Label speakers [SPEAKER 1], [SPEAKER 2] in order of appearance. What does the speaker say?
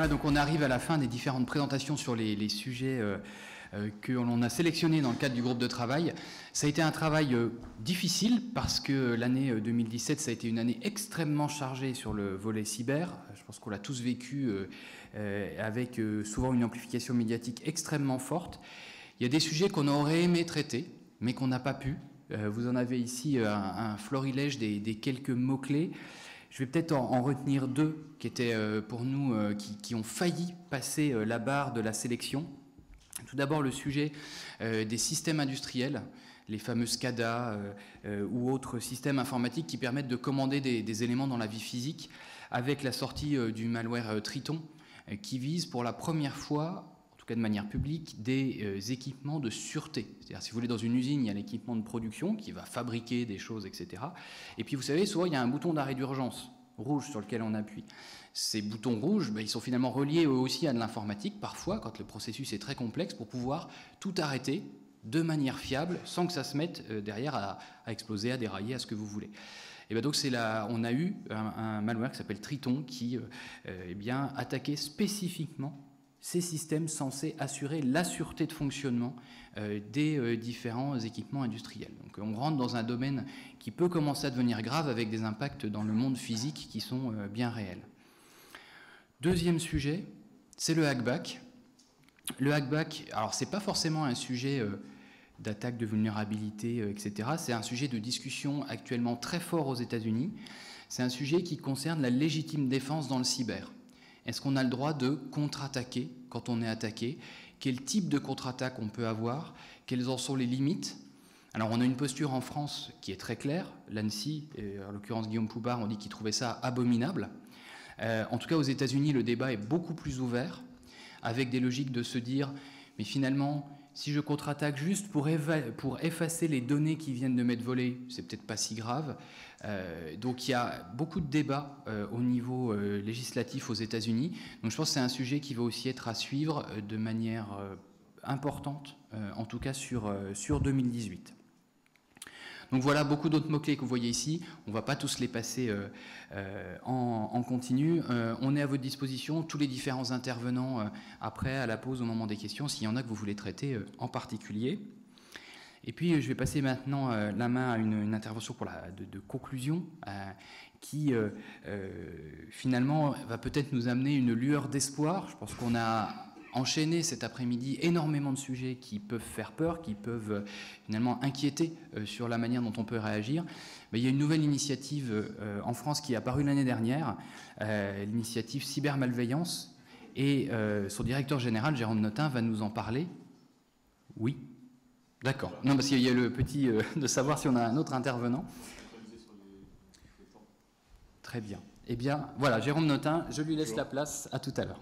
[SPEAKER 1] Voilà, donc on arrive à la fin des différentes présentations sur les sujets que l'on a sélectionnés dans le cadre du groupe de travail. Ça a été un travail difficile parce que l'année 2017, ça a été une année extrêmement chargée sur le volet cyber. Je pense qu'on l'a tous vécu avec souvent une amplification médiatique extrêmement forte. Il y a des sujets qu'on aurait aimé traiter, mais qu'on n'a pas pu. Vous en avez ici un florilège des quelques mots-clés. Je vais peut-être en retenir deux qui étaient pour nous, qui ont failli passer la barre de la sélection. Tout d'abord, le sujet des systèmes industriels, les fameux SCADA ou autres systèmes informatiques qui permettent de commander des éléments dans la vie physique, avec la sortie du malware Triton, qui vise pour la première fois, en tout cas de manière publique, des équipements de sûreté. C'est-à-dire, si vous voulez, dans une usine, il y a l'équipement de production qui va fabriquer des choses, etc. Et puis, vous savez, souvent, il y a un bouton d'arrêt d'urgence rouge sur lequel on appuie. Ces boutons rouges, ils sont finalement reliés eux aussi à de l'informatique, parfois, quand le processus est très complexe, pour pouvoir tout arrêter de manière fiable, sans que ça se mette derrière à exploser, à dérailler, à ce que vous voulez. Et bien donc on a eu un malware qui s'appelle Triton qui attaquait spécifiquement ces systèmes censés assurer la sûreté de fonctionnement des différents équipements industriels. Donc on rentre dans un domaine qui peut commencer à devenir grave avec des impacts dans le monde physique qui sont bien réels. Deuxième sujet, c'est le hackback. Le hackback, alors c'est pas forcément un sujet d'attaque de vulnérabilité, etc. C'est un sujet de discussion actuellement très fort aux États-Unis. C'est un sujet qui concerne la légitime défense dans le cyber. Est-ce qu'on a le droit de contre-attaquer quand on est attaqué? Quel type de contre-attaque on peut avoir? Quelles en sont les limites? Alors on a une posture en France qui est très claire. L'ANSSI, et en l'occurrence Guillaume Poupard, on dit qu'il trouvait ça abominable. En tout cas aux États-Unis, le débat est beaucoup plus ouvert, avec des logiques de se dire, mais finalement, si je contre-attaque juste pour effacer les données qui viennent de m'être volées, c'est peut-être pas si grave. Donc il y a beaucoup de débats au niveau législatif aux États-Unis. Donc je pense que c'est un sujet qui va aussi être à suivre de manière importante, en tout cas sur 2018. Donc voilà beaucoup d'autres mots-clés que vous voyez ici. On ne va pas tous les passer en continu. On est à votre disposition, tous les différents intervenants après, à la pause, au moment des questions, s'il y en a que vous voulez traiter en particulier. Et puis je vais passer maintenant la main à une intervention pour de conclusion qui finalement va peut-être nous amener une lueur d'espoir. Je pense qu'on a enchaîné cet après-midi énormément de sujets qui peuvent faire peur, qui peuvent finalement inquiéter sur la manière dont on peut réagir. Mais il y a une nouvelle initiative en France qui est apparue l'année dernière, l'initiative Cybermalveillance, et son directeur général, Jérôme Notin, va nous en parler. Oui. D'accord. Non, parce qu'il y a le petit de savoir si on a un autre intervenant. Très bien. Eh bien, voilà, Jérôme Notin, je lui laisse la place. À tout à l'heure.